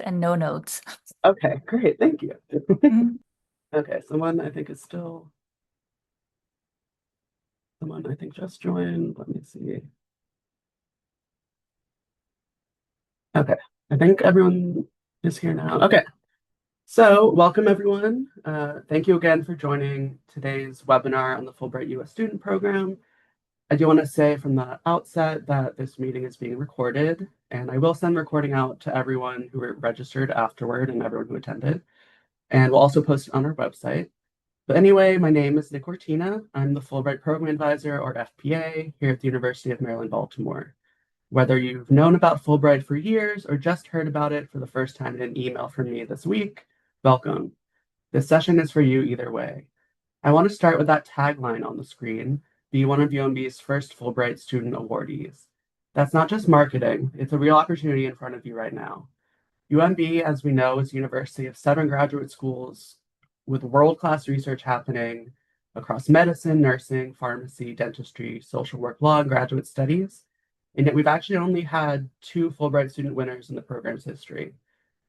and no notes. Okay, great. Thank you. Mhm. Okay, someone I think just joined. Let me see. Okay, I think everyone is here now. Okay, so welcome everyone. Thank you again for joining today's webinar on the Fulbright U.S. Student Program. I do want to say from the outset that this meeting is being recorded, and I will send recording out to everyone who registered afterward and everyone who attended. And we'll also post it on our website. But anyway, my name is Nick Cortina. I'm the Fulbright Program Advisor, or FPA, here at the University of Maryland, Baltimore. Whether you've known about Fulbright for years or just heard about it for the first time in an email from me this week, welcome. This session is for you either way. I want to start with that tagline on the screen, be one of UMB's first Fulbright student awardees. That's not just marketing, it's a real opportunity in front of you right now. UMB, as we know, is a university of 7 graduate schools with world-class research happening across medicine, nursing, pharmacy, dentistry, social work, law, and graduate studies. And yet we've actually only had 2 Fulbright student winners in the program's history.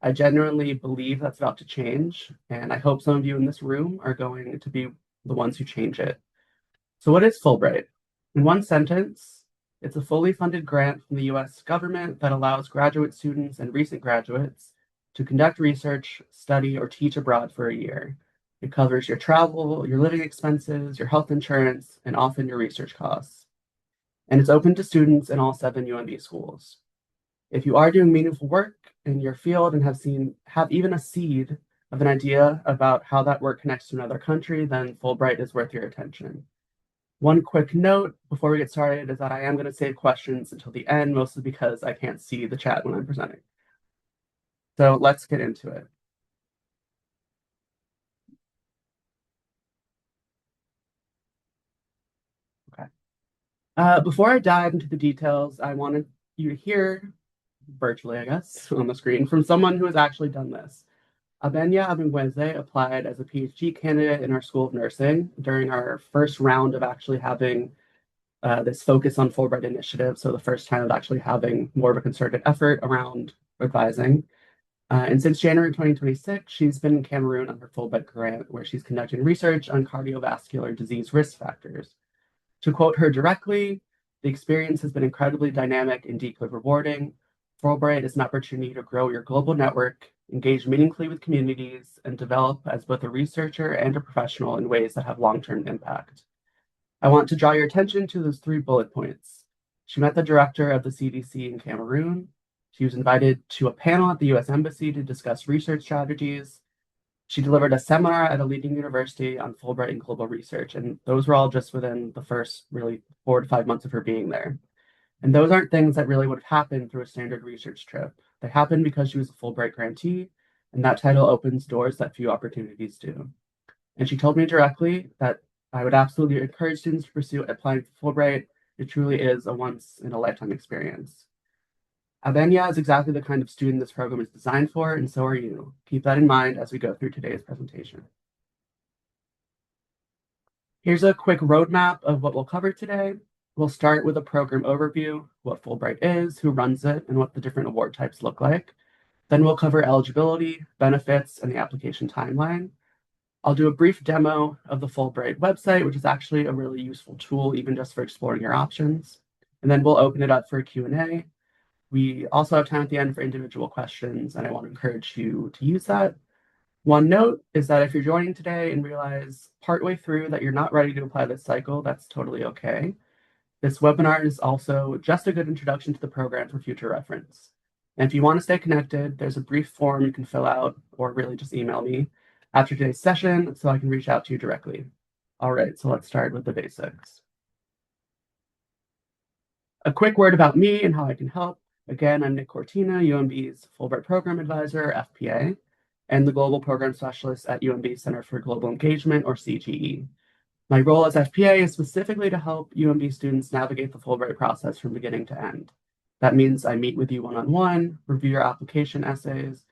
I genuinely believe that's about to change, and I hope some of you in this room are going to be the ones who change it. So what is Fulbright? In one sentence, it's a fully funded grant from the US government that allows graduate students and recent graduates to conduct research, study, or teach abroad for a year. It covers your travel, your living expenses, your health insurance, and often your research costs. And it's open to students in all 7 UMB schools. If you are doing meaningful work in your field and have even a seed of an idea about how that work connects to another country, then Fulbright is worth your attention. One quick note before we get started is that I am going to save questions until the end, mostly because I can't see the chat when I'm presenting. So let's get into it. Okay. Before I dive into the details, I wanted you to hear, virtually, I guess, on the screen, from someone who has actually done this. Abenya Abengweze applied as a PhD candidate in our School of Nursing during our first round of actually having this focus on Fulbright initiative. So the first time of actually having more of a concerted effort around advising. And since January 2026, she's been in Cameroon on her Fulbright grant, where she's conducting research on cardiovascular disease risk factors. To quote her directly, the experience has been incredibly dynamic and deeply rewarding. Fulbright is an opportunity to grow your global network, engage meaningfully with communities, and develop as both a researcher and a professional in ways that have long-term impact. I want to draw your attention to those 3 bullet points. She met the director of the CDC in Cameroon. She was invited to a panel at the US Embassy to discuss research strategies. She delivered a seminar at a leading university on Fulbright and global research, and those were all just within the first really 4 to 5 months of her being there. And those aren't things that really would have happened through a standard research trip. They happened because she was a Fulbright grantee, and that title opens doors that few opportunities do. And she told me directly that I would absolutely encourage students to pursue applying for Fulbright. It truly is a once in a lifetime experience. Abenya is exactly the kind of student this program is designed for, and so are you. Keep that in mind as we go through today's presentation. Here's a quick roadmap of what we'll cover today. We'll start with a program overview, what Fulbright is, who runs it, and what the different award types look like. Then we'll cover eligibility, benefits, and the application timeline. I'll do a brief demo of the Fulbright website, which is actually a really useful tool, even just for exploring your options. And then we'll open it up for a Q&A. We also have time at the end for individual questions, and I want to encourage you to use that. One note is that if you're joining today and realize partway through that you're not ready to apply this cycle, that's totally okay. This webinar is also just a good introduction to the program for future reference. And if you want to stay connected, there's a brief form you can fill out or really just email me after today's session so I can reach out to you directly. All right, so let's start with the basics. A quick word about me and how I can help. Again, I'm Nick Cortina, UMB's Fulbright Program Advisor, FPA, and the Global Program Specialist at UMB Center for Global Engagement, or CGE. My role as FPA is specifically to help UMB students navigate the Fulbright process from beginning to end. That means I meet with you one-on-one, review your application essays,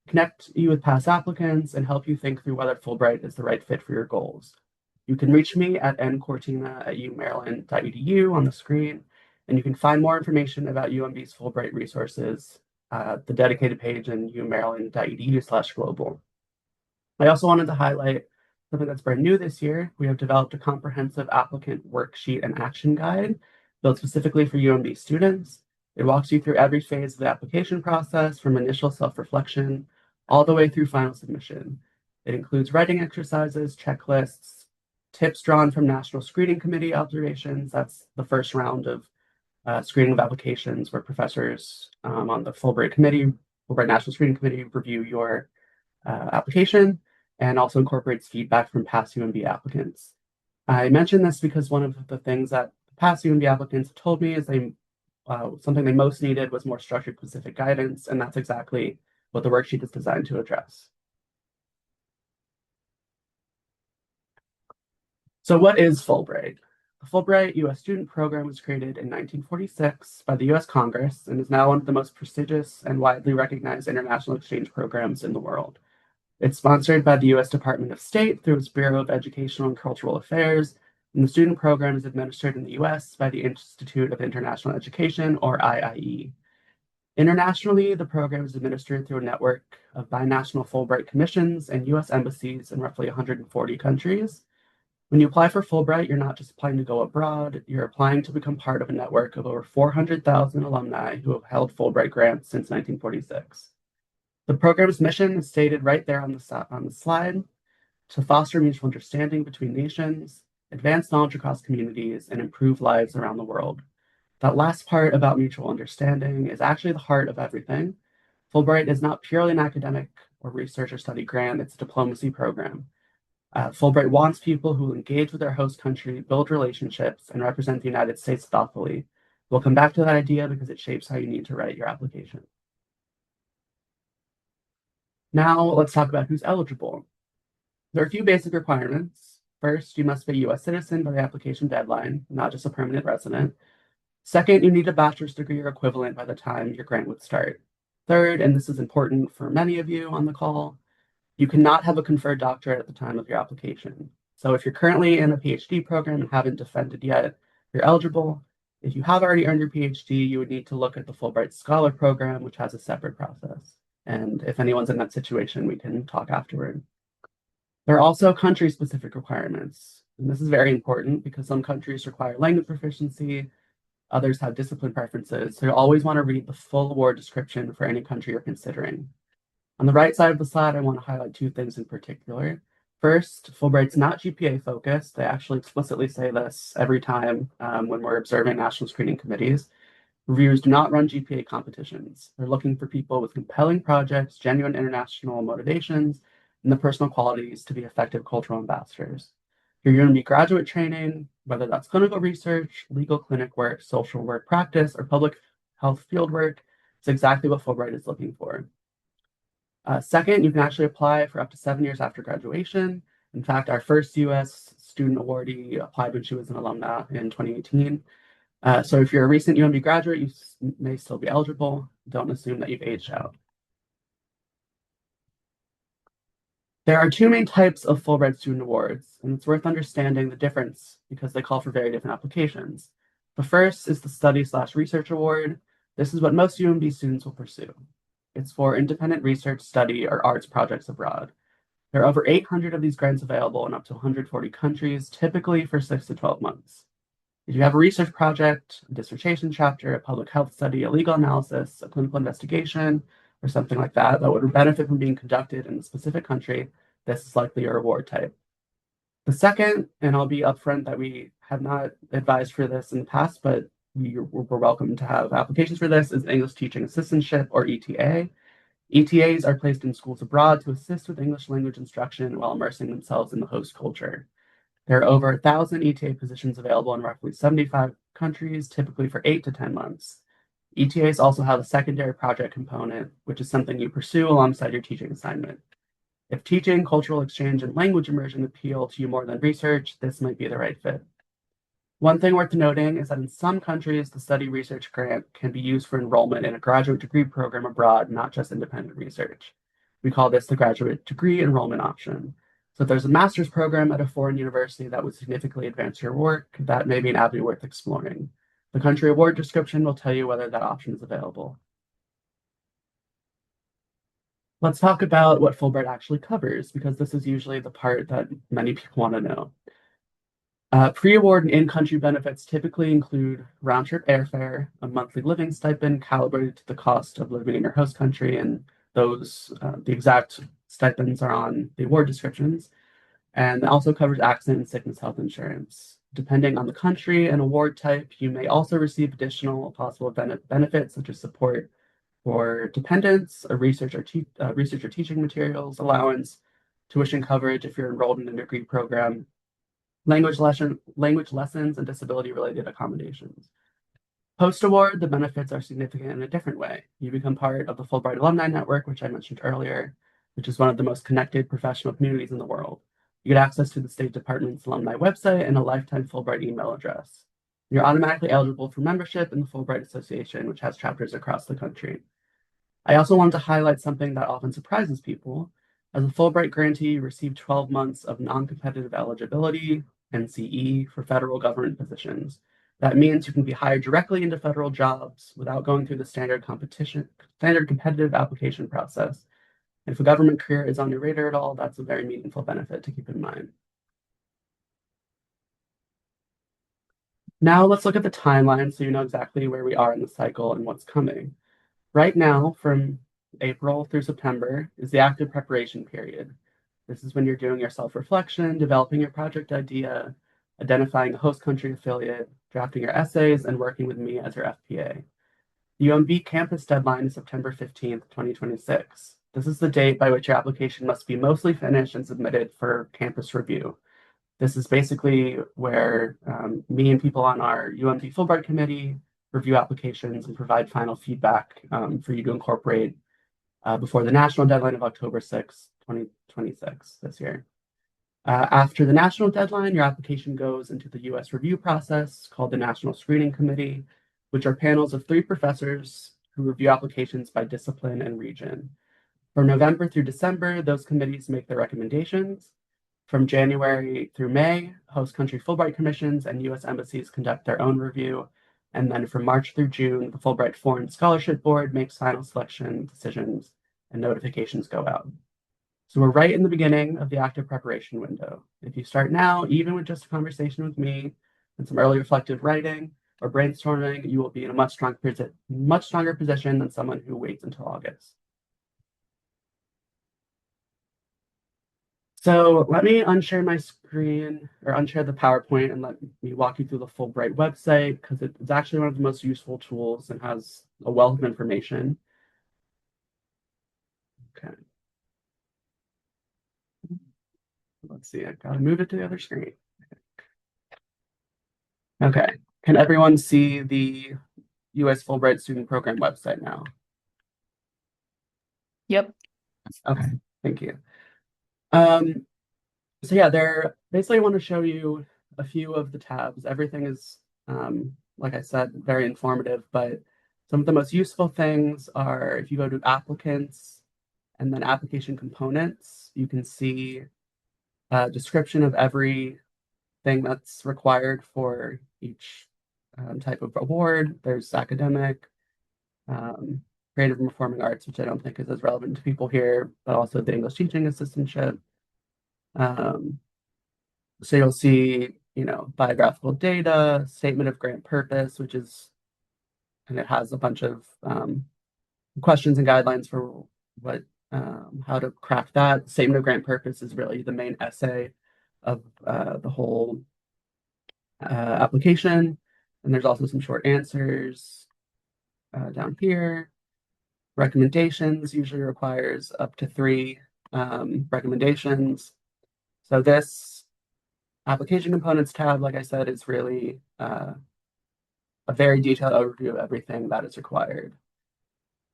connect you with past applicants, and help you think through whether Fulbright is the right fit for your goals. You can reach me at ncortina@umaryland.edu on the screen, and you can find more information about UMB's Fulbright resources the dedicated page in umaryland.edu/global. I also wanted to highlight something that's brand new this year. We have developed a comprehensive applicant worksheet and action guide built specifically for UMB students. It walks you through every phase of the application process from initial self-reflection all the way through final submission. It includes writing exercises, checklists, tips drawn from National Screening Committee observations. That's the first round of screening of applications where professors on the Fulbright National Screening Committee review your application and also incorporates feedback from past UMB applicants. I mention this because one of the things that past UMB applicants told me is something they most needed was more structured specific guidance, and that's exactly what the worksheet is designed to address. So what is Fulbright? The Fulbright U.S. student program was created in 1946 by the U.S. Congress and is now one of the most prestigious and widely recognized international exchange programs in the world. It's sponsored by the U.S. Department of State through its Bureau of Educational and Cultural Affairs, and the student program is administered in the U.S. by the Institute of International Education, or IIE. Internationally, the program is administered through a network of binational Fulbright commissions and U.S. embassies in roughly 140 countries. When you apply for Fulbright, you're not just applying to go abroad, you're applying to become part of a network of over 400,000 alumni who have held Fulbright grants since 1946. The program's mission is stated right there on the slide: to foster mutual understanding between nations, advance knowledge across communities, and improve lives around the world. That last part about mutual understanding is actually the heart of everything. Fulbright is not purely an academic or research or study grant, it's a diplomacy program. Fulbright wants people who engage with their host country, build relationships, and represent the United States thoughtfully. We'll come back to that idea because it shapes how you need to write your application. Now let's talk about who's eligible. There are a few basic requirements. First, you must be a U.S. citizen by the application deadline, not just a permanent resident. Second, you need a bachelor's degree or equivalent by the time your grant would start. Third, and this is important for many of you on the call, you cannot have a conferred doctorate at the time of your application. So if you're currently in a PhD program and haven't defended yet, you're eligible. If you have already earned your PhD, you would need to look at the Fulbright Scholar Program, which has a separate process. And if anyone's in that situation, we can talk afterward. There are also country-specific requirements. And this is very important because some countries require language proficiency, others have discipline preferences. So you always want to read the full award description for any country you're considering. On the right side of the slide, I want to highlight two things in particular. First, Fulbright's not GPA focused. They actually explicitly say this every time when we're observing national screening committees. Reviewers do not run GPA competitions. They're looking for people with compelling projects, genuine international motivations, and the personal qualities to be effective cultural ambassadors. Your UMB graduate training, whether that's clinical research, legal clinic work, social work practice, or public health field work, is exactly what Fulbright is looking for. Second, you can actually apply for up to 7 years after graduation. In fact, our first U.S. student awardee applied when she was an alumna in 2018. So if you're a recent UMB graduate, you may still be eligible. Don't assume that you've aged out. There are two main types of Fulbright student awards, and it's worth understanding the difference because they call for very different applications. The first is the Study/Research Award. This is what most UMB students will pursue. It's for independent research, study, or arts projects abroad. There are over 800 of these grants available in up to 140 countries, typically for 6 to 12 months. If you have a research project, a dissertation chapter, a public health study, a legal analysis, a clinical investigation, or something like that that would benefit from being conducted in a specific country, this is likely your award type. The second, and I'll be upfront that we have not advised for this in the past, but we're welcome to have applications for this, is English Teaching Assistantship, or ETA. ETAs are placed in schools abroad to assist with English language instruction while immersing themselves in the host culture. There are over 1,000 ETA positions available in roughly 75 countries, typically for 8 to 10 months. ETAs also have a secondary project component, which is something you pursue alongside your teaching assignment. If teaching, cultural exchange, and language immersion appeal to you more than research, this might be the right fit. One thing worth noting is that in some countries, the study research grant can be used for enrollment in a graduate degree program abroad, not just independent research. We call this the graduate degree enrollment option. So if there's a master's program at a foreign university that would significantly advance your work, that may be an avenue worth exploring. The country award description will tell you whether that option is available. Let's talk about what Fulbright actually covers, because this is usually the part that many people want to know. Pre-award and in-country benefits typically include round-trip airfare, a monthly living stipend calibrated to the cost of living in your host country, and the exact stipends are on the award descriptions, and it also covers accident and sickness health insurance. Depending on the country and award type, you may also receive additional possible benefits such as support for dependents, a research or teaching materials allowance, tuition coverage if you're enrolled in a degree program, language lessons, and disability-related accommodations. Post-award, the benefits are significant in a different way. You become part of the Fulbright Alumni Network, which I mentioned earlier, which is one of the most connected professional communities in the world. You get access to the State Department's alumni website and a lifetime Fulbright email address. You're automatically eligible for membership in the Fulbright Association, which has chapters across the country. I also wanted to highlight something that often surprises people. As a Fulbright grantee, you receive 12 months of non-competitive eligibility, NCE, for federal government positions. That means you can be hired directly into federal jobs without going through the standard competitive application process. And if a government career is on your radar at all, that's a very meaningful benefit to keep in mind. Now let's look at the timeline so you know exactly where we are in the cycle and what's coming. Right now, from April through September, is the active preparation period. This is when you're doing your self-reflection, developing your project idea, identifying a host country affiliate, drafting your essays, and working with me as your FPA. The UMB campus deadline is September 15th, 2026. This is the date by which your application must be mostly finished and submitted for campus review. This is basically where me and people on our UMB Fulbright committee review applications and provide final feedback for you to incorporate before the national deadline of October 6th, 2026 this year. After the national deadline, your application goes into the US review process called the National Screening Committee, which are panels of 3 professors who review applications by discipline and region. From November through December, those committees make their recommendations. From January through May, host country Fulbright commissions and US embassies conduct their own review. And then from March through June, the Fulbright Foreign Scholarship Board makes final selection decisions and notifications go out. So we're right in the beginning of the active preparation window. If you start now, even with just a conversation with me and some early reflective writing or brainstorming, you will be in a much stronger position than someone who waits until August. So let me unshare my screen or unshare the PowerPoint and let me walk you through the Fulbright website because it's actually one of the most useful tools and has a wealth of information. Okay. Let's see, I've got to move it to the other screen. Okay. Can everyone see the US Fulbright Student Program website now? Yep. Okay, thank you. So yeah, there basically I want to show you a few of the tabs. Everything is, like I said, very informative, but some of the most useful things are if you go to applicants and then application components, you can see a description of everything that's required for each type of award. There's academic, creative and performing arts, which I don't think is as relevant to people here, but also the English teaching assistantship. So you'll see, biographical data, statement of grant purpose, and it has a bunch of questions and guidelines for how to craft that. Statement of grant purpose is really the main essay of the whole application. And there's also some short answers down here. Recommendations usually requires up to 3 recommendations. So this application components tab, like I said, is really a very detailed overview of everything that is required.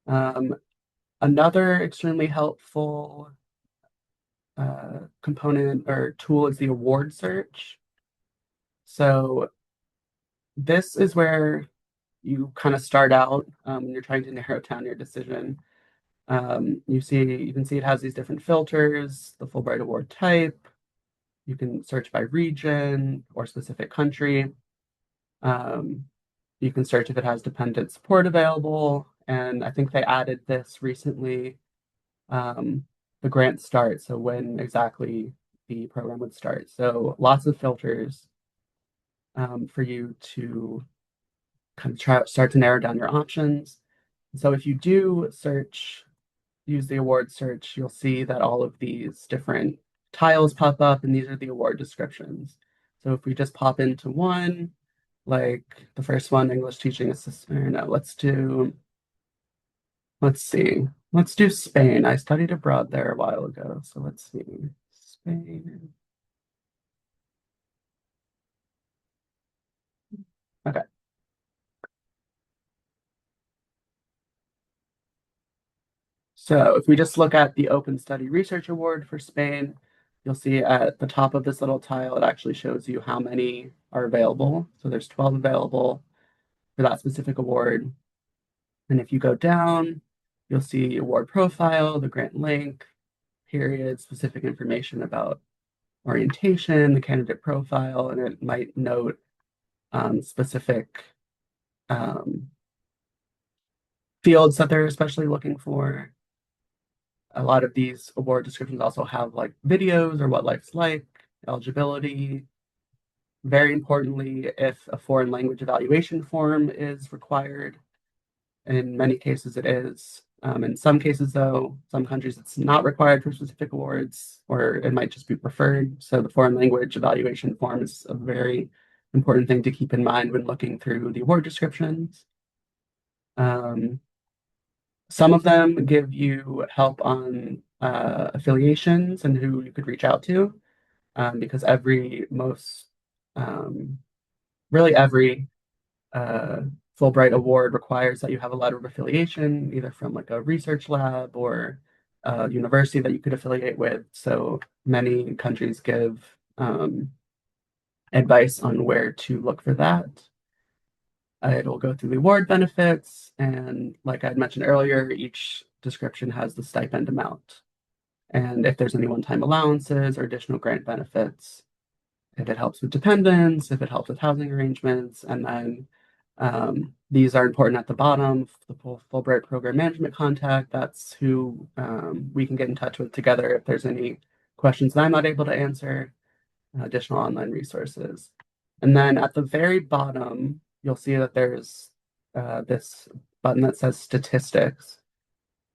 Another extremely helpful component or tool is the award search. So this is where you kind of start out when you're trying to narrow down your decision. You can see it has these different filters, the Fulbright award type. You can search by region or specific country. You can search if it has dependent support available. And I think they added this recently um, the grant start, so when exactly the program would start. So lots of filters for you to kind of start to narrow down your options. So if you do use the award search, you'll see that all of these different tiles pop up, and these are the award descriptions. So if we just pop into one, like the first one, English teaching assistant, or no, let's see, let's do Spain. I studied abroad there a while ago, so let's see, Spain. Okay, so if we just look at the Open Study Research Award for Spain, you'll see at the top of this little tile, it actually shows you how many are available. So there's 12 available for that specific award. And if you go down, you'll see award profile, the grant link, period, specific information about orientation, the candidate profile, and it might note specific um, fields that they're especially looking for. A lot of these award descriptions also have like videos or what life's like, eligibility. Very importantly, if a foreign language evaluation form is required, in many cases, it is. In some cases, though, some countries it's not required for specific awards, or it might just be preferred. So the foreign language evaluation form is a very important thing to keep in mind when looking through the award descriptions. Um, some of them give you help on affiliations and who you could reach out to, because um, really every uh, Fulbright award requires that you have a letter of affiliation, either from like a research lab or a university that you could affiliate with. So many countries give advice on where to look for that. It'll go through the award benefits, and like I had mentioned earlier, each description has the stipend amount. And if there's any one-time allowances or additional grant benefits, if it helps with dependents, if it helps with housing arrangements, and then these are important at the bottom. The Fulbright Program Management contact, that's who we can get in touch with together if there's any questions that I'm not able to answer, additional online resources. And then at the very bottom, you'll see that there's this button that says statistics.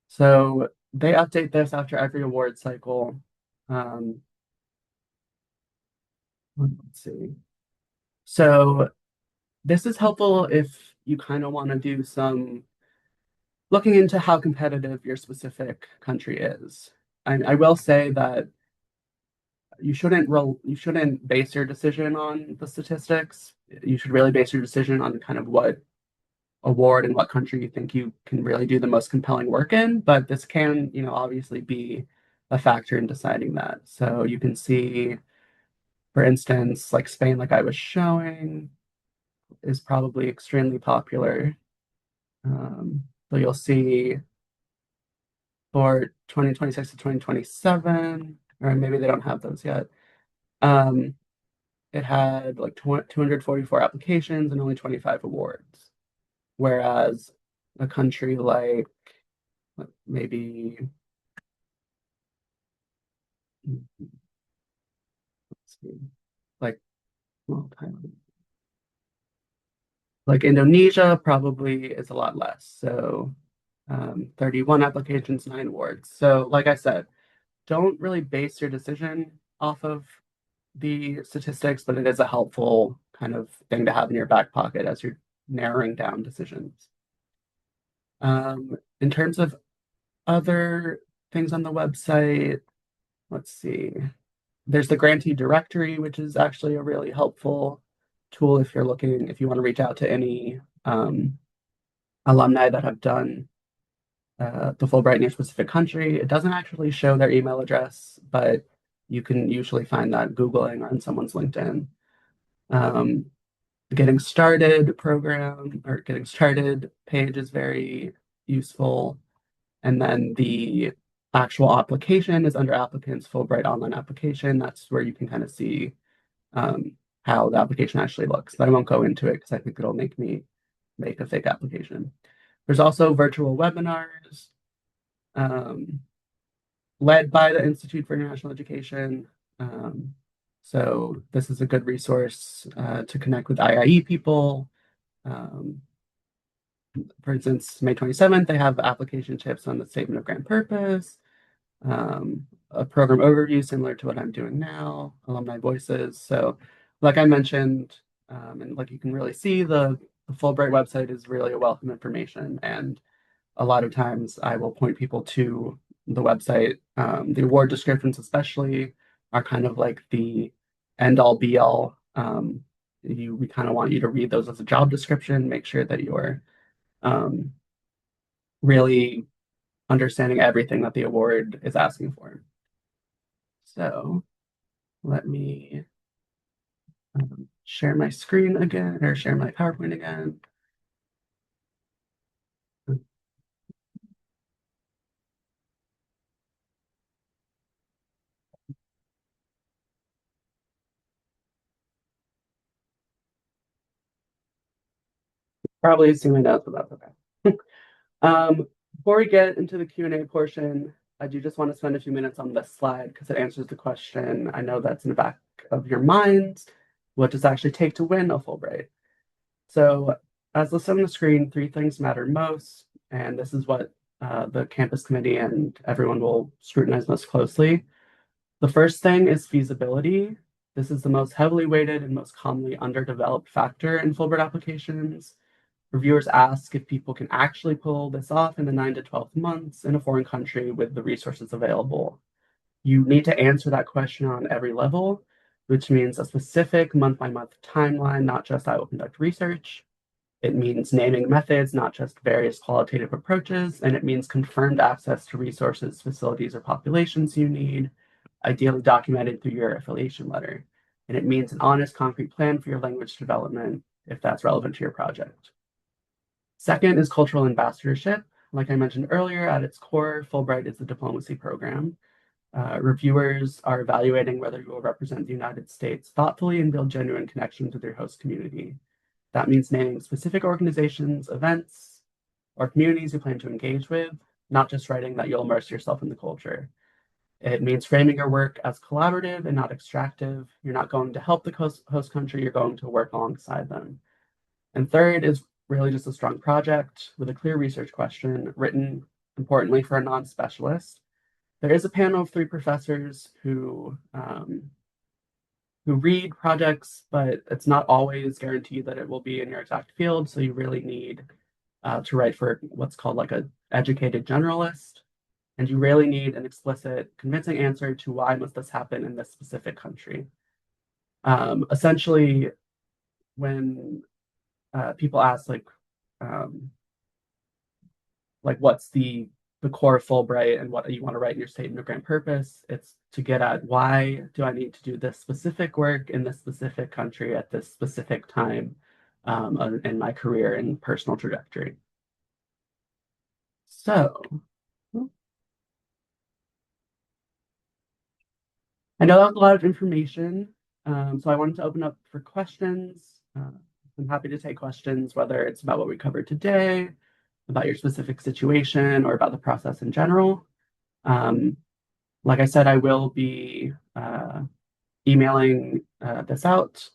So they update this after every award cycle. Um, let's see. So this is helpful if you kind of want to do some looking into how competitive your specific country is. I will say that you shouldn't base your decision on the statistics. You should really base your decision on kind of what award and what country you think you can really do the most compelling work in. But this can, obviously be a factor in deciding that. So you can see, for instance, like Spain, like I was showing, is probably extremely popular. So you'll see for 2026 to 2027, or maybe they don't have those yet. Um, it had like 244 applications and only 25 awards. Whereas a country like maybe, let's see, like, well, Thailand, like Indonesia probably is a lot less. So 31 applications, 9 awards. So, like I said, don't really base your decision off of the statistics, but it is a helpful kind of thing to have in your back pocket as you're narrowing down decisions. In terms of other things on the website, let's see. There's the grantee directory, which is actually a really helpful tool if if you want to reach out to any alumni that have done the Fulbright in your specific country. It doesn't actually show their email address, but you can usually find that Googling on someone's LinkedIn. Um, Getting started program or getting started page is very useful. And then the actual application is under applicants, Fulbright online application. That's where you can kind of see how the application actually looks. But I won't go into it because I think it'll make me make a fake application. There's also virtual webinars. Um, led by the Institute for International Education. Um, so this is a good resource to connect with IIE people. Um, for instance, May 27th, they have application tips on the statement of grand purpose, a program overview similar to what I'm doing now, alumni voices. So, like I mentioned, and like you can really see, the Fulbright website is really a wealth of information. And a lot of times I will point people to the website. The award descriptions, especially, are kind of like the end all be all. We kind of want you to read those as a job description, make sure that you're um, really understanding everything that the award is asking for. So let me share my screen again, or share my PowerPoint again. Probably see my notes, but that's okay. Before we get into the Q&A portion, I do just want to spend a few minutes on this slide because it answers the question I know that's in the back of your minds. What does it actually take to win a Fulbright? So, as listed on the screen, three things matter most, and this is what the campus committee and everyone will scrutinize most closely. The first thing is feasibility. This is the most heavily weighted and most commonly underdeveloped factor in Fulbright applications. Reviewers ask if people can actually pull this off in the 9 to 12 months in a foreign country with the resources available. You need to answer that question on every level, which means a specific month by month timeline, not just I will conduct research. It means naming methods, not just various qualitative approaches, and it means confirmed access to resources, facilities, or populations you need, ideally documented through your affiliation letter. And it means an honest, concrete plan for your language development if that's relevant to your project. Second is cultural ambassadorship. Like I mentioned earlier, at its core, Fulbright is a diplomacy program. Reviewers are evaluating whether you will represent the United States thoughtfully and build genuine connections with your host community. That means naming specific organizations, events, or communities you plan to engage with, not just writing that you'll immerse yourself in the culture. It means framing your work as collaborative and not extractive. You're not going to help the host country, you're going to work alongside them. And third is really just a strong project with a clear research question written importantly for a non-specialist. There is a panel of three professors who read projects, but it's not always guaranteed that it will be in your exact field. So you really need to write for what's called like a educated generalist, and you really need an explicit, convincing answer to why must this happen in this specific country. Essentially, when people ask um, like what's the core Fulbright and what you want to write in your statement of grand purpose, it's to get at why do I need to do this specific work in this specific country at this specific time in my career and personal trajectory. So I know that was a lot of information, so I wanted to open up for questions. I'm happy to take questions, whether it's about what we covered today, about your specific situation, or about the process in general. Um, like I said, I will be emailing this out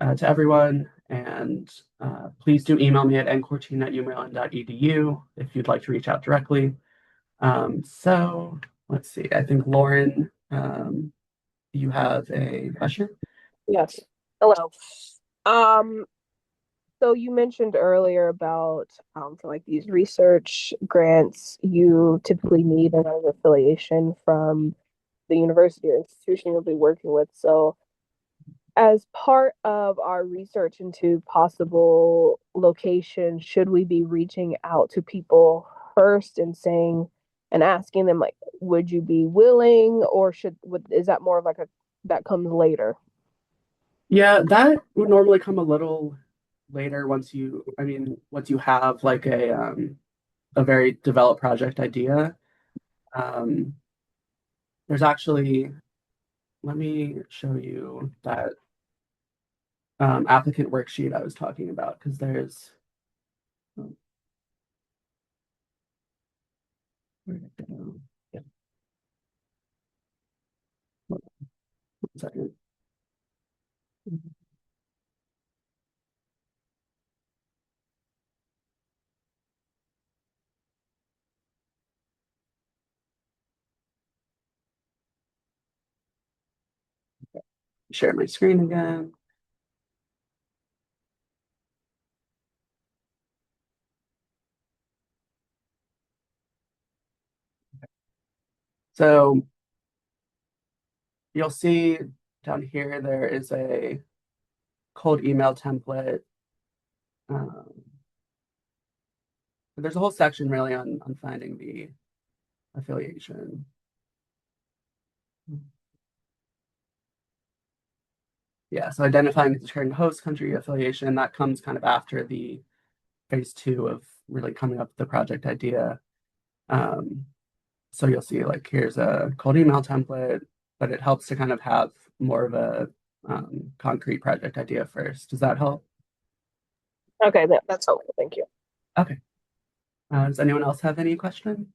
to everyone, and please do email me at ncortin@umaryland.edu if you'd like to reach out directly. So let's see. I think Lauren, you have a question? Yes. Hello. Um, so you mentioned earlier about for like these research grants, you typically need another affiliation from the university or institution you'll be working with. So as part of our research into possible locations, should we be reaching out to people first and saying and asking them like, would you be willing, or is that more of like a that comes later? Yeah, that would normally come a little later once you have like a very developed project idea. Um, there's actually, let me show you that applicant worksheet I was talking about because there's, oh, where did it go? Yeah. Second. Share my screen again. So you'll see down here there is a cold email template. Um, there's a whole section really on finding the affiliation. Yeah, so identifying the sharing host country affiliation, that comes kind of after the phase two of really coming up with the project idea. Um, so you'll see like here's a cold email template, but it helps to kind of have more of a concrete project idea first. Does that help? Okay, that's helpful. Thank you. Okay. Does anyone else have any questions?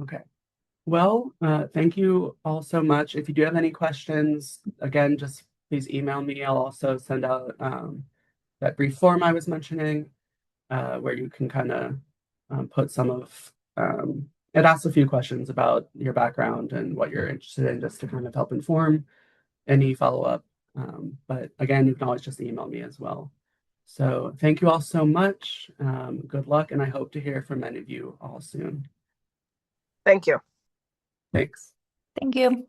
Okay. Well, thank you all so much. If you do have any questions, again, just please email me. I'll also send out that brief form I was mentioning, where you can kind of put some of it asks a few questions about your background and what you're interested in, just to kind of help inform any follow-up. But again, you can always just email me as well. So thank you all so much. Good luck, and I hope to hear from many of you all soon. Thank you. Thanks. Thank you.